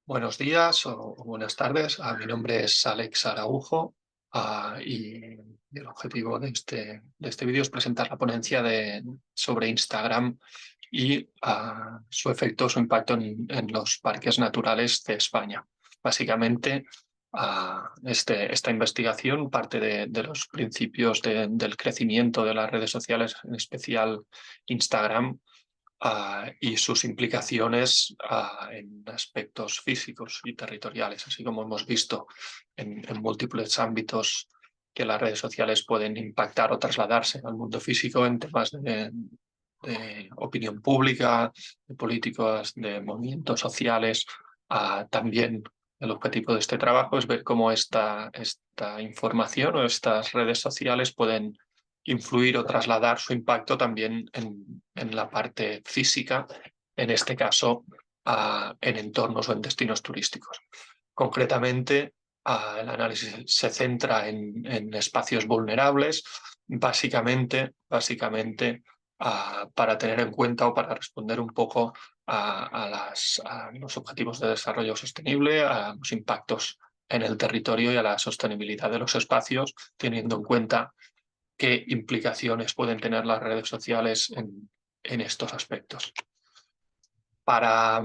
Buenos días o buenas tardes. Mi nombre es Alex Araujo, y el objetivo de este vídeo es presentar la ponencia sobre Instagram y su efecto, su impacto en los parques naturales de España. Básicamente, esta investigación parte de los principios del crecimiento de las redes sociales, en especial Instagram, y sus implicaciones en aspectos físicos y territoriales, así como hemos visto en múltiples ámbitos que las redes sociales pueden impactar o trasladarse al mundo físico en temas de opinión pública, de políticos, de movimientos sociales. También el objetivo de este trabajo es ver cómo esta información o estas redes sociales pueden influir o trasladar su impacto también en la parte física, en este caso en entornos o en destinos turísticos. Concretamente, el análisis se centra en espacios vulnerables, básicamente para tener en cuenta o para responder un poco a los objetivos de desarrollo sostenible, a los impactos en el territorio y a la sostenibilidad de los espacios, teniendo en cuenta qué implicaciones pueden tener las redes sociales en estos aspectos. Para,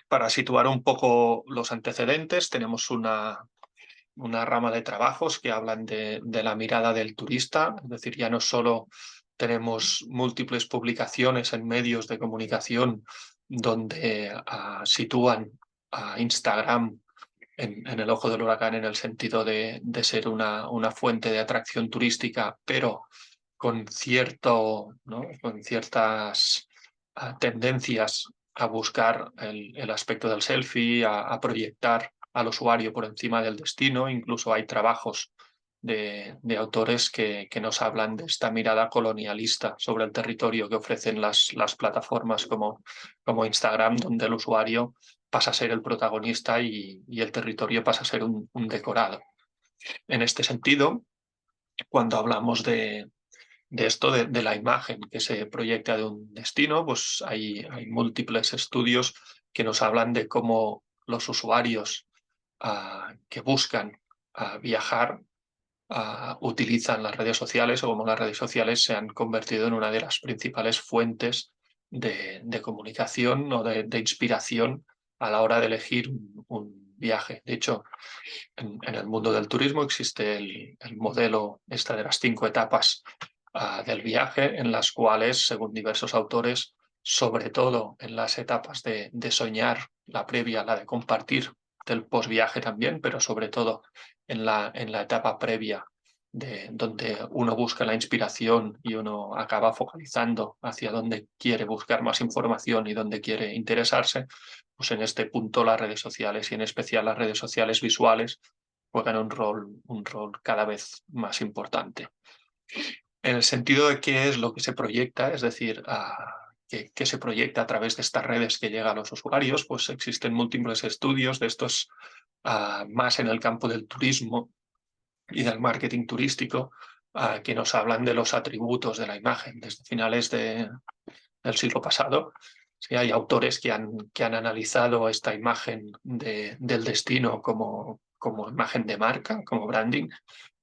para situar un poco los antecedentes, tenemos una rama de trabajos que hablan de la mirada del turista, es decir, ya no solo tenemos múltiples publicaciones en medios de comunicación donde sitúan a Instagram en el ojo del huracán en el sentido de ser una fuente de atracción turística, pero con ciertas tendencias a buscar el aspecto del selfie, a proyectar al usuario por encima del destino. Incluso hay trabajos de autores que nos hablan de esta mirada colonialista sobre el territorio que ofrecen las plataformas como Instagram, donde el usuario pasa a ser el protagonista y el territorio pasa a ser un decorado. En este sentido, cuando hablamos de esto, de la imagen que se proyecta de un destino, pues hay múltiples estudios que nos hablan de cómo los usuarios que buscan viajar utilizan las redes sociales o cómo las redes sociales se han convertido en una de las principales fuentes de comunicación o de inspiración a la hora de elegir un viaje. De hecho, en el mundo del turismo existe el modelo de las 5 etapas del viaje, en las cuales, según diversos autores, sobre todo en las etapas de soñar, la previa, la de compartir, del posviaje también, pero sobre todo en la etapa previa, donde uno busca la inspiración y uno acaba focalizando hacia dónde quiere buscar más información y dónde quiere interesarse, pues en este punto las redes sociales y en especial las redes sociales visuales juegan un rol cada vez más importante. En el sentido de qué es lo que se proyecta, es decir, qué se proyecta a través de estas redes que llega a los usuarios, pues existen múltiples estudios de estos, más en el campo del turismo y del marketing turístico, que nos hablan de los atributos de la imagen desde finales del siglo pasado. Sí, hay autores que han analizado esta imagen del destino como imagen de marca, como branding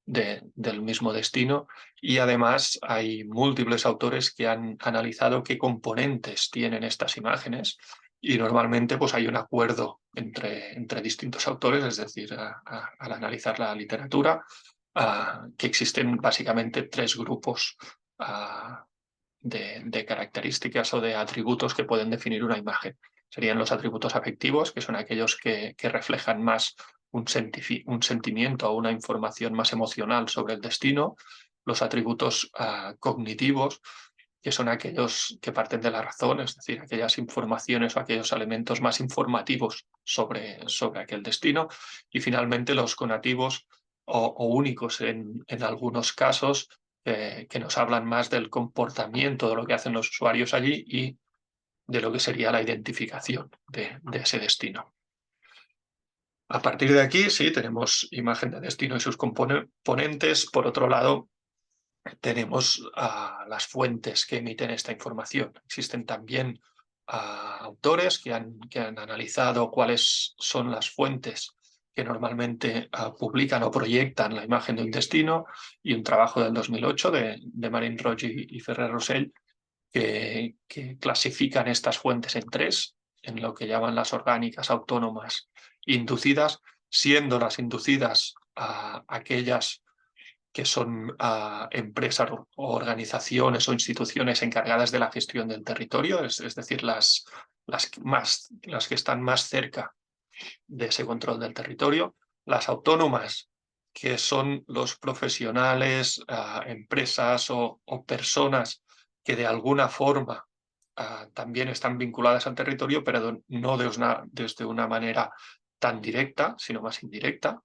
del mismo destino, y además hay múltiples autores que han analizado qué componentes tienen estas imágenes, y normalmente pues hay un acuerdo entre distintos autores, es decir, al analizar la literatura, que existen básicamente tres grupos de características o de atributos que pueden definir una imagen. Serían los atributos afectivos, que son aquellos que reflejan más un sentimiento o una información más emocional sobre el destino. Los atributos cognitivos, que son aquellos que parten de la razón, es decir, aquellas informaciones o aquellos elementos más informativos sobre aquel destino. Y finalmente los conativos o únicos en algunos casos, que nos hablan más del comportamiento de lo que hacen los usuarios allí y de lo que sería la identificación de ese destino. A partir de aquí, sí, tenemos imagen de destino y sus componentes. Por otro lado, tenemos las fuentes que emiten esta información. Existen también autores que han analizado cuáles son las fuentes que normalmente publican o proyectan la imagen de un destino, y un trabajo del 2008 de Marin Roig y Ferrer Rosell que clasifican estas fuentes en tres, en lo que llaman las orgánicas, autónomas, inducidas, siendo las inducidas aquellas que son empresas o organizaciones o instituciones encargadas de la gestión del territorio, es decir, las que están más cerca de ese control del territorio, las autónomas, que son los profesionales, empresas o personas que de alguna forma también están vinculadas al territorio, pero no desde una manera tan directa, sino más indirecta.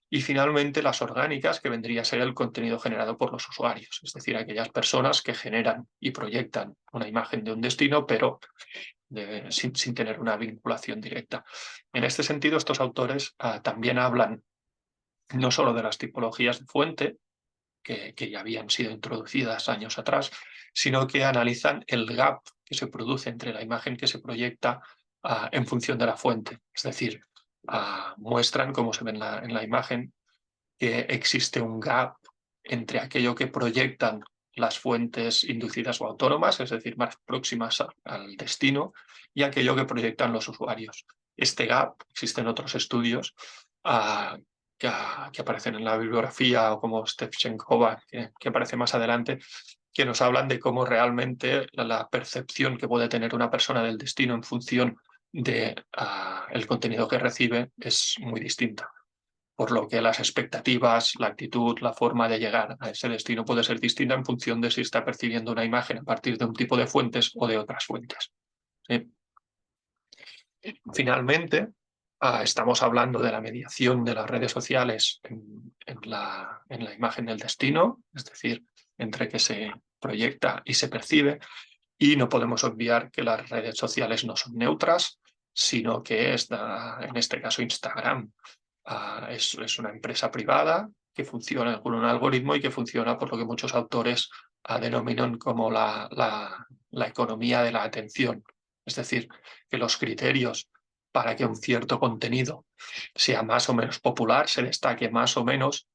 Y finalmente las orgánicas, que vendría a ser el contenido generado por los usuarios, es decir, aquellas personas que generan y proyectan una imagen de un destino, pero sin tener una vinculación directa. En este sentido, estos autores también hablan no solo de las tipologías de fuente, que ya habían sido introducidas años atrás, sino que analizan el gap que se produce entre la imagen que se proyecta en función de la fuente. Es decir, muestran, como se ve en la imagen, que existe un gap entre aquello que proyectan las fuentes inducidas o autónomas, es decir, más próximas al destino, y aquello que proyectan los usuarios. Este gap, existen otros estudios que aparecen en la bibliografía, o como Stevchenkova, que aparece más adelante, que nos hablan de cómo realmente la percepción que puede tener una persona del destino en función del contenido que recibe es muy distinta. Por lo que las expectativas, la actitud, la forma de llegar a ese destino puede ser distinta en función de si está percibiendo una imagen a partir de un tipo de fuentes o de otras fuentes. ¿Sí? Finalmente, estamos hablando de la mediación de las redes sociales en la imagen del destino, es decir, entre que se proyecta y se percibe, y no podemos obviar que las redes sociales no son neutras, sino que en este caso Instagram es una empresa privada que funciona con un algoritmo y que funciona por lo que muchos autores denominan como la economía de la atención. Es decir, que los criterios para que un cierto contenido sea más o menos popular, se destaque más o menos,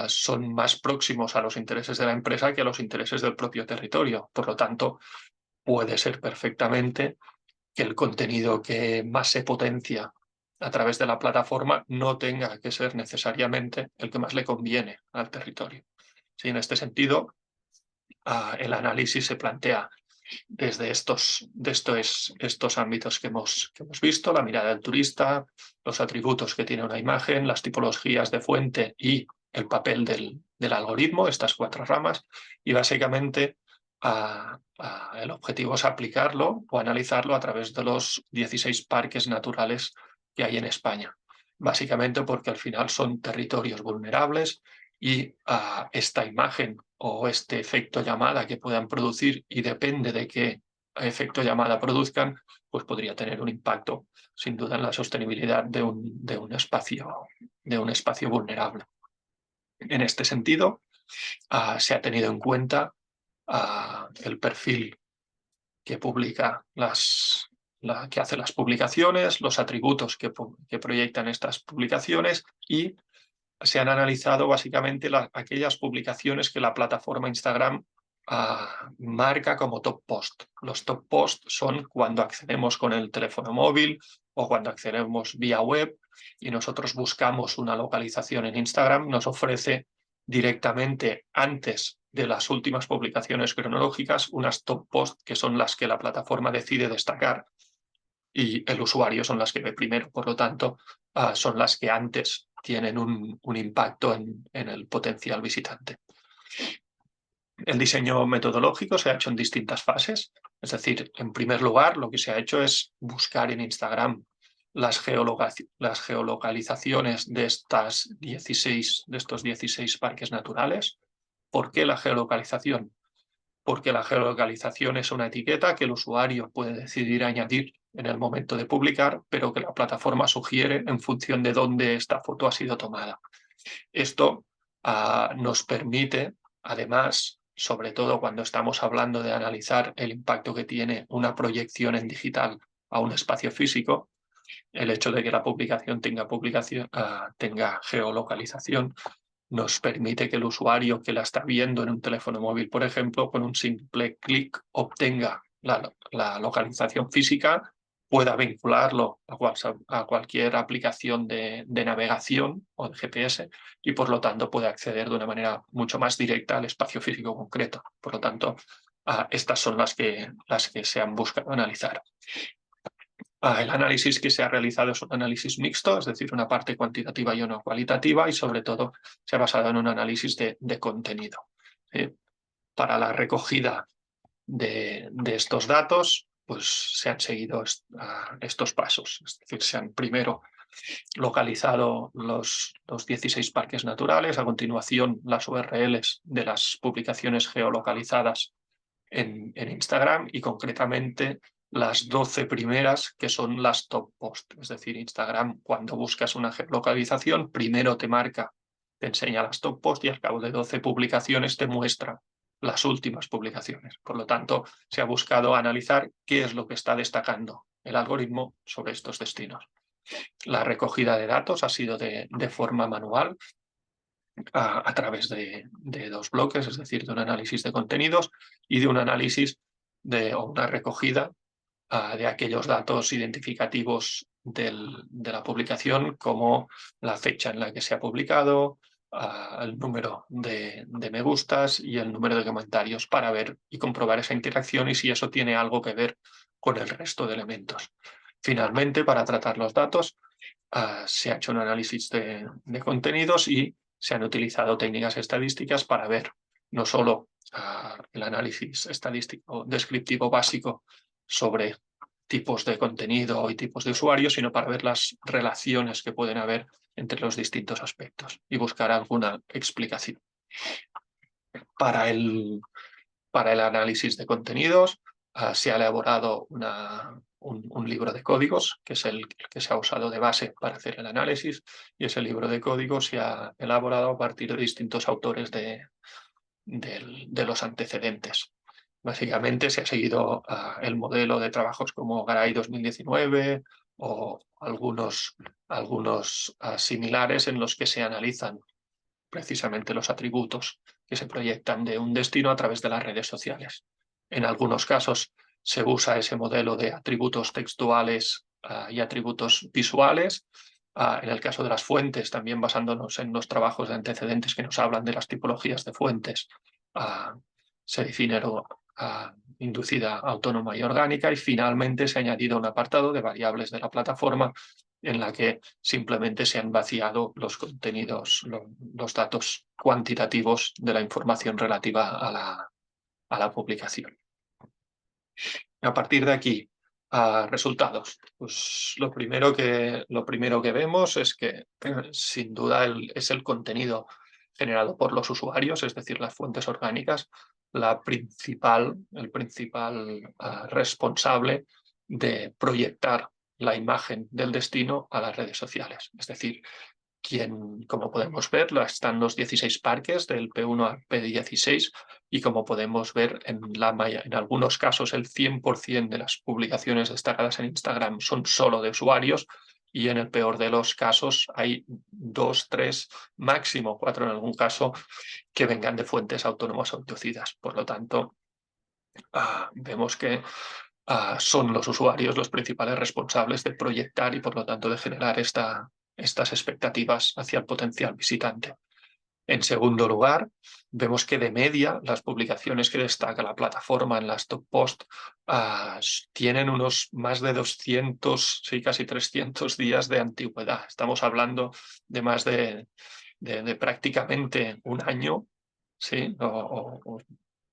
son más próximos a los intereses de la empresa que a los intereses del propio territorio. Por lo tanto, puede ser perfectamente que el contenido que más se potencia a través de la plataforma no tenga que ser necesariamente el que más le conviene al territorio. Sí, en este sentido, el análisis se plantea desde estos ámbitos que hemos visto: la mirada del turista, los atributos que tiene una imagen, las tipologías de fuente y el papel del algoritmo, estas cuatro ramas, y básicamente el objetivo es aplicarlo o analizarlo a través de los 16 parques naturales que hay en España. Básicamente porque al final son territorios vulnerables y esta imagen o este efecto llamada que puedan producir, y depende de qué efecto llamada produzcan, pues podría tener un impacto sin duda en la sostenibilidad de un espacio vulnerable. En este sentido, se ha tenido en cuenta el perfil que publica que hace las publicaciones, los atributos que proyectan estas publicaciones, y se han analizado básicamente aquellas publicaciones que la plataforma Instagram marca como top post. Los top post son cuando accedemos con el teléfono móvil o cuando accedemos vía web y nosotros buscamos una localización en Instagram, nos ofrece directamente, antes de las últimas publicaciones cronológicas, unas top post que son las que la plataforma decide destacar y el usuario son las que ve primero. Por lo tanto, son las que antes tienen un impacto en el potencial visitante. El diseño metodológico se ha hecho en distintas fases. Es decir, en primer lugar, lo que se ha hecho es buscar en Instagram las geolocalizaciones de estos 16 parques naturales. ¿Por qué la geolocalización? Porque la geolocalización es una etiqueta que el usuario puede decidir añadir en el momento de publicar, pero que la plataforma sugiere en función de dónde esta foto ha sido tomada. Esto nos permite, además, sobre todo cuando estamos hablando de analizar el impacto que tiene una proyección en digital a un espacio físico. El hecho de que la publicación tenga geolocalización nos permite que el usuario que la está viendo en un teléfono móvil, por ejemplo, con un simple clic obtenga la localización física, pueda vincularlo a cualquier aplicación de navegación o de GPS y, por lo tanto, puede acceder de una manera mucho más directa al espacio físico concreto. Por lo tanto, estas son las que se han buscado analizar. El análisis que se ha realizado es un análisis mixto, es decir, una parte cuantitativa y una cualitativa, y sobre todo se ha basado en un análisis de contenido. Para la recogida de estos datos, pues se han seguido estos pasos. Es decir, se han primero localizado los 16 parques naturales, a continuación las URLs de las publicaciones geolocalizadas en Instagram y concretamente las 12 primeras que son las top post. Es decir, Instagram, cuando buscas una geolocalización, primero te marca, te enseña las top post y al cabo de 12 publicaciones te muestra las últimas publicaciones. Por lo tanto, se ha buscado analizar qué es lo que está destacando el algoritmo sobre estos destinos. La recogida de datos ha sido de forma manual, a través de dos bloques, es decir, de un análisis de contenidos y de un análisis o una recogida de aquellos datos identificativos de la publicación, como la fecha en la que se ha publicado, el número de me gustas y el número de comentarios, para ver y comprobar esa interacción y si eso tiene algo que ver con el resto de elementos. Finalmente, para tratar los datos, se ha hecho un análisis de contenidos y se han utilizado técnicas estadísticas para ver no solo el análisis estadístico descriptivo básico sobre tipos de contenido y tipos de usuarios, sino para ver las relaciones que pueden haber entre los distintos aspectos y buscar alguna explicación. Para el análisis de contenidos se ha elaborado un libro de códigos, que es el que se ha usado de base para hacer el análisis, y ese libro de códigos se ha elaborado a partir de distintos autores de los antecedentes. Básicamente se ha seguido el modelo de trabajos como Garay 2019 o algunos similares en los que se analizan precisamente los atributos que se proyectan de un destino a través de las redes sociales. En algunos casos se usa ese modelo de atributos textuales y atributos visuales. En el caso de las fuentes, también basándonos en los trabajos de antecedentes que nos hablan de las tipologías de fuentes, se define inducida, autónoma y orgánica, y finalmente se ha añadido un apartado de variables de la plataforma en la que simplemente se han vaciado los contenidos, los datos cuantitativos de la información relativa a la publicación. A partir de aquí, resultados. Pues lo primero que vemos es que, sin duda, es el contenido generado por los usuarios, es decir, las fuentes orgánicas, el principal responsable de proyectar la imagen del destino a las redes sociales. Es decir, como podemos ver, están los 16 parques del P1 al P16 y como podemos ver, en algunos casos el 100% de las publicaciones destacadas en Instagram son solo de usuarios, y en el peor de los casos hay 2, 3, máximo 4 en algún caso que vengan de fuentes autónomas o inducidas. Por lo tanto, vemos que son los usuarios los principales responsables de proyectar y, por lo tanto, de generar estas expectativas hacia el potencial visitante. En segundo lugar, vemos que de media las publicaciones que destaca la plataforma en las top post tienen unos más de 200, sí, casi 300 días de antigüedad. Estamos hablando de más de prácticamente un año, ¿sí? o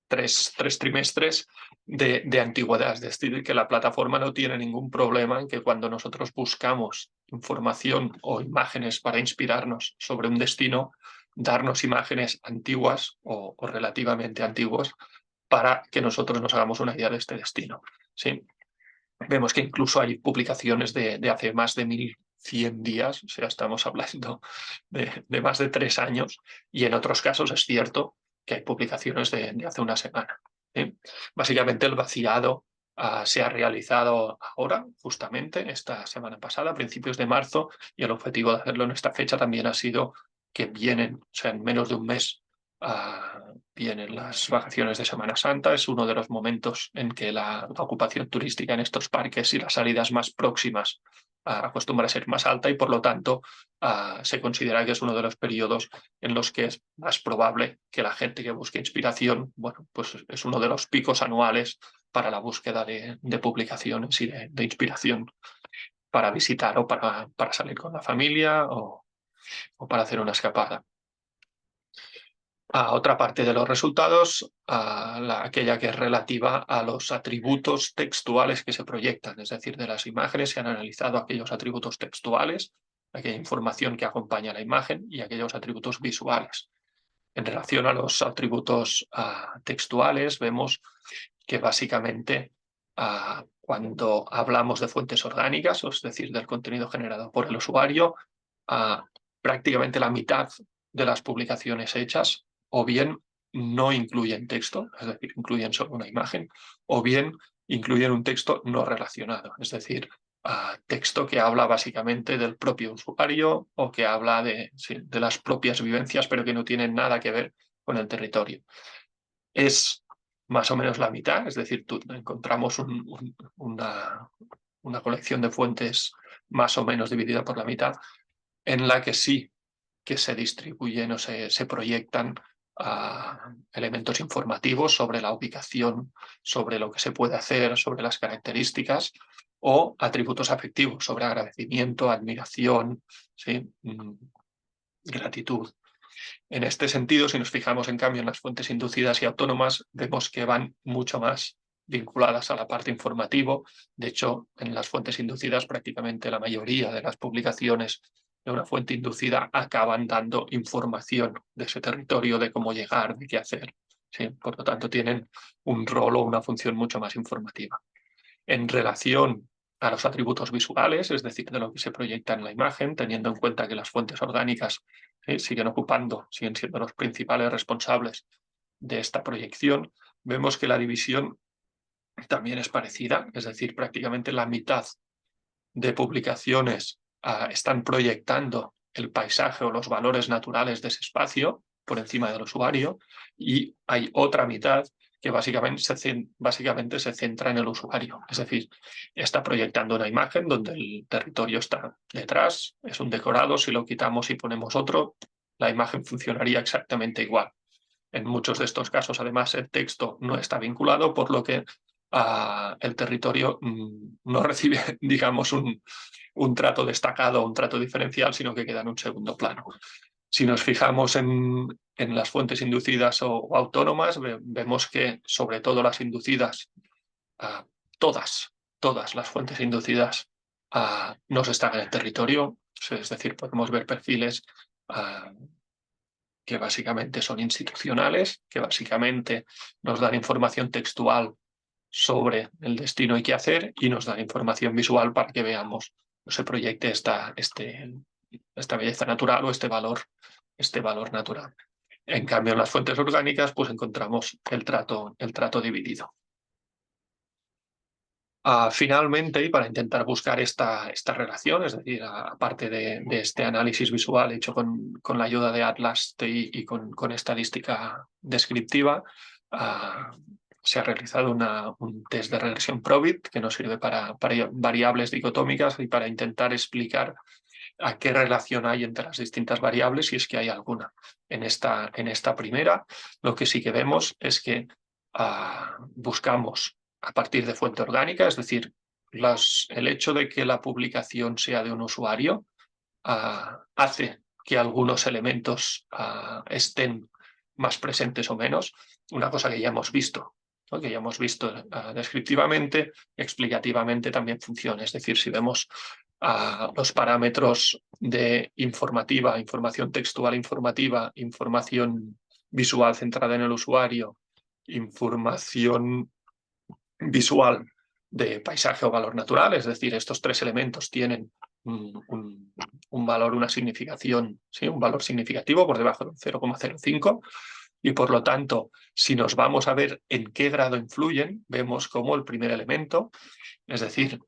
tres trimestres de antigüedad. Es decir, que la plataforma no tiene ningún problema en que cuando nosotros buscamos información o imágenes para inspirarnos sobre un destino, darnos imágenes antiguas o relativamente antiguas para que nosotros nos hagamos una idea de este destino. ¿Sí? Vemos que incluso hay publicaciones de hace más de 1100 días, o sea, estamos hablando de más de 3 años, y en otros casos es cierto que hay publicaciones de hace una semana. ¿Sí? Básicamente el vaciado se ha realizado ahora, justamente, esta semana pasada, a principios de marzo, y el objetivo de hacerlo en esta fecha también ha sido que vienen, o sea, en menos de un mes, vienen las vacaciones de Semana Santa. Es uno de los momentos en que la ocupación turística en estos parques y las salidas más próximas acostumbra a ser más alta, y por lo tanto se considera que es uno de los periodos en los que es más probable que la gente que busque inspiración, bueno, pues es uno de los picos anuales para la búsqueda de publicaciones y de inspiración para visitar o para salir con la familia o para hacer una escapada. Otra parte de los resultados, aquella que es relativa a los atributos textuales que se proyectan, es decir, de las imágenes se han analizado aquellos atributos textuales, aquella información que acompaña a la imagen, y aquellos atributos visuales. En relación a los atributos textuales, vemos que básicamente cuando hablamos de fuentes orgánicas, es decir, del contenido generado por el usuario, prácticamente la mitad de las publicaciones hechas o bien no incluyen texto, es decir, incluyen solo una imagen, o bien incluyen un texto no relacionado, es decir, texto que habla básicamente del propio usuario o que habla de las propias vivencias, pero que no tienen nada que ver con el territorio. Es más o menos la mitad, es decir, encontramos una colección de fuentes más o menos dividida por la mitad, en la que sí que se distribuyen o se proyectan elementos informativos sobre la ubicación, sobre lo que se puede hacer, sobre las características, o atributos afectivos sobre agradecimiento, admiración, ¿sí? Gratitud. En este sentido, si nos fijamos en cambio en las fuentes inducidas y autónomas, vemos que van mucho más vinculadas a la parte informativa. De hecho, en las fuentes inducidas prácticamente la mayoría de las publicaciones de una fuente inducida acaban dando información de ese territorio, de cómo llegar, de qué hacer. ¿Sí? Por lo tanto, tienen un rol o una función mucho más informativa. En relación a los atributos visuales, es decir, de lo que se proyecta en la imagen, teniendo en cuenta que las fuentes orgánicas siguen siendo los principales responsables de esta proyección, vemos que la división también es parecida, es decir, prácticamente la mitad de publicaciones están proyectando el paisaje o los valores naturales de ese espacio por encima del usuario, y hay otra mitad que básicamente se centra en el usuario. Es decir, está proyectando una imagen donde el territorio está detrás, es un decorado, si lo quitamos y ponemos otro, la imagen funcionaría exactamente igual. En muchos de estos casos, además, el texto no está vinculado, por lo que el territorio no recibe, digamos, un trato destacado, un trato diferencial, sino que queda en un segundo plano. Si nos fijamos en las fuentes inducidas o autónomas, vemos que sobre todo las inducidas, todas las fuentes inducidas nos están en el territorio, es decir, podemos ver perfiles que básicamente son institucionales, que básicamente nos dan información textual sobre el destino y qué hacer, y nos dan información visual para que veamos o se proyecte esta belleza natural o este valor natural. En cambio, en las fuentes orgánicas, pues encontramos el trato dividido. Finalmente, y para intentar buscar esta relación, es decir, aparte de este análisis visual hecho con la ayuda de Atlas y con estadística descriptiva, se ha realizado un test de regresión Probit que nos sirve para variables dicotómicas y para intentar explicar a qué relación hay entre las distintas variables, si es que hay alguna. En esta primera, lo que sí que vemos es que buscamos a partir de fuente orgánica, es decir, el hecho de que la publicación sea de un usuario hace que algunos elementos estén más presentes o menos, una cosa que ya hemos visto, ¿no? Que ya hemos visto descriptivamente, explicativamente también funciona. Es decir, si vemos los parámetros de información textual informativa, información visual centrada en el usuario, información visual de paisaje o valor natural, es decir, estos tres elementos tienen un valor, una significación, ¿sí? Un valor significativo por debajo del 0,05. Y por lo tanto, si nos vamos a ver en qué grado influyen, vemos como el primer elemento, es decir,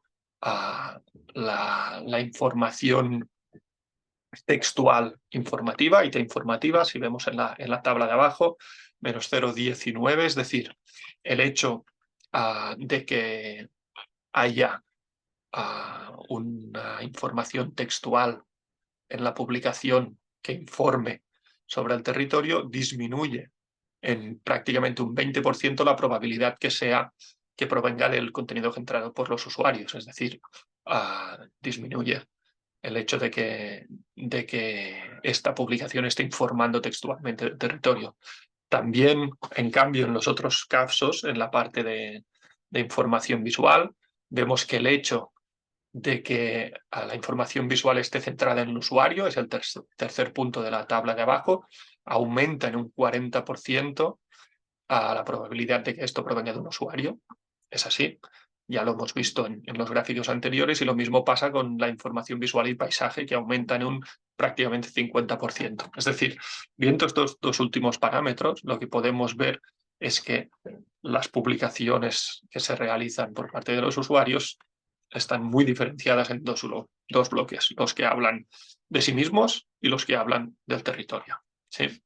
la información textual informativa, IT informativa, si vemos en la tabla de abajo, menos 0,19, es decir, el hecho de que haya una información textual en la publicación que informe sobre el territorio disminuye en prácticamente un 20% la probabilidad que provenga del contenido generado por los usuarios, es decir, disminuye el hecho de que esta publicación esté informando textualmente del territorio. También, en cambio, en los otros casos, en la parte de información visual, vemos que el hecho de que la información visual esté centrada en el usuario, es el tercer punto de la tabla de abajo, aumenta en un 40% a la probabilidad de que esto provenga de un usuario. Es así, ya lo hemos visto en los gráficos anteriores, y lo mismo pasa con la información visual y paisaje, que aumenta en un prácticamente 50%. Es decir, viendo estos dos últimos parámetros, lo que podemos ver es que las publicaciones que se realizan por parte de los usuarios están muy diferenciadas en dos bloques, los que hablan de sí mismos y los que hablan del territorio. ¿Sí?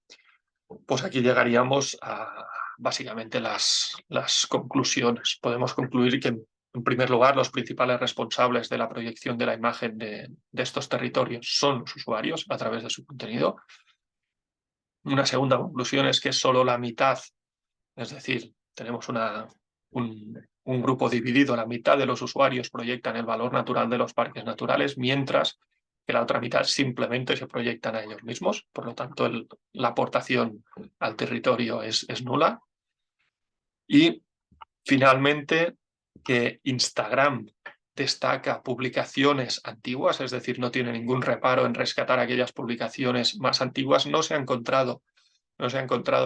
Pues aquí llegaríamos a básicamente las conclusiones. Podemos concluir que, en primer lugar, los principales responsables de la proyección de la imagen de estos territorios son los usuarios a través de su contenido. Una segunda conclusión es que solo la mitad, es decir, tenemos un grupo dividido, la mitad de los usuarios proyectan el valor natural de los parques naturales, mientras que la otra mitad simplemente se proyectan a ellos mismos. Por lo tanto, la aportación al territorio es nula. Y finalmente, que Instagram destaca publicaciones antiguas, es decir, no tiene ningún reparo en rescatar aquellas publicaciones más antiguas. No se ha encontrado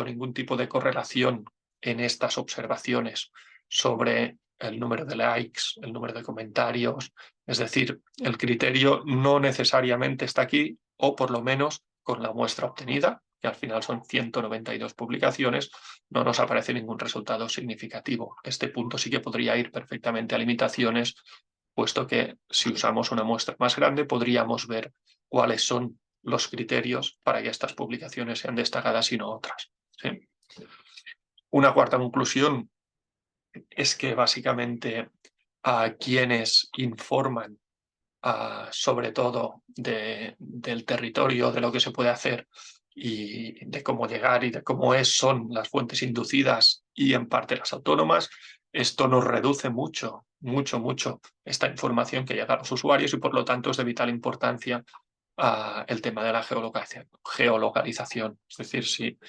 ningún tipo de correlación en estas observaciones sobre el número de likes, el número de comentarios. Es decir, el criterio no necesariamente está aquí, o por lo menos con la muestra obtenida, que al final son 192 publicaciones, no nos aparece ningún resultado significativo. Este punto sí que podría ir perfectamente a limitaciones, puesto que si usamos una muestra más grande podríamos ver cuáles son los criterios para que estas publicaciones sean destacadas y no otras. ¿Sí? Una cuarta conclusión es que básicamente a quienes informan sobre todo del territorio, de lo que se puede hacer y de cómo llegar y de cómo son las fuentes inducidas y en parte las autónomas, esto nos reduce mucho esta información que llega a los usuarios, y por lo tanto es de vital importancia el tema de la geolocalización. Es decir, si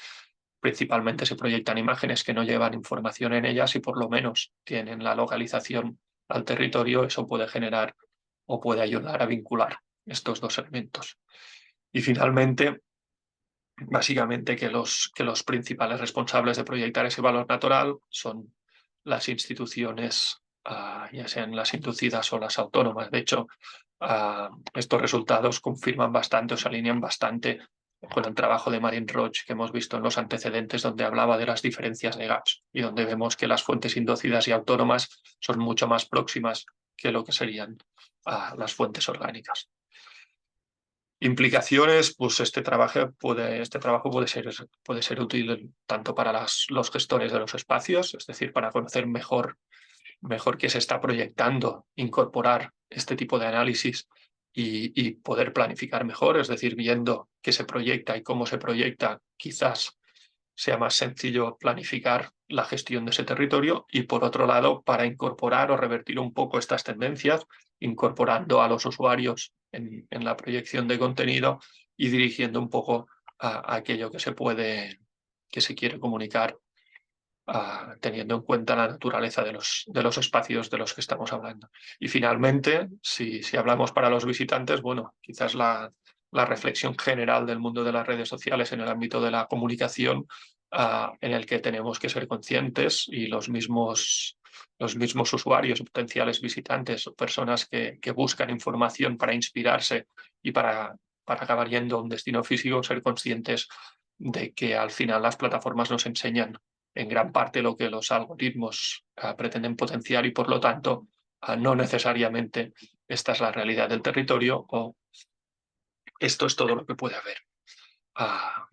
principalmente se proyectan imágenes que no llevan información en ellas y por lo menos tienen la localización al territorio, eso puede generar o puede ayudar a vincular estos dos elementos. Y finalmente, básicamente que los principales responsables de proyectar ese valor natural son las instituciones, ya sean las inducidas o las autónomas. De hecho, estos resultados confirman bastante o se alinean bastante con el trabajo de Marine Roach que hemos visto en los antecedentes, donde hablaba de las diferencias de gaps y donde vemos que las fuentes inducidas y autónomas son mucho más próximas que lo que serían las fuentes orgánicas. Implicaciones, pues este trabajo puede ser útil tanto para los gestores de los espacios, es decir, para conocer mejor qué se está proyectando, incorporar este tipo de análisis y poder planificar mejor, es decir, viendo qué se proyecta y cómo se proyecta, quizás sea más sencillo planificar la gestión de ese territorio. Y por otro lado, para incorporar o revertir un poco estas tendencias, incorporando a los usuarios en la proyección de contenido y dirigiendo un poco a aquello que se quiere comunicar, teniendo en cuenta la naturaleza de los espacios de los que estamos hablando. Y finalmente, si hablamos para los visitantes, bueno, quizás la reflexión general del mundo de las redes sociales en el ámbito de la comunicación, en el que tenemos que ser conscientes, y los mismos usuarios, potenciales visitantes o personas que buscan información para inspirarse y para acabar yendo a un destino físico, ser conscientes de que al final las plataformas nos enseñan en gran parte lo que los algoritmos pretenden potenciar y por lo tanto no necesariamente esta es la realidad del territorio o esto es todo lo que puede haber. Ah,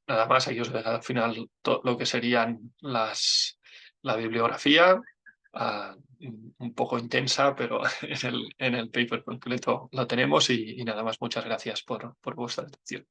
nada más, ahí os dejo al final lo que serían la bibliografía, un poco intensa, pero en el paper completo lo tenemos y nada más, muchas gracias por vuestra atención.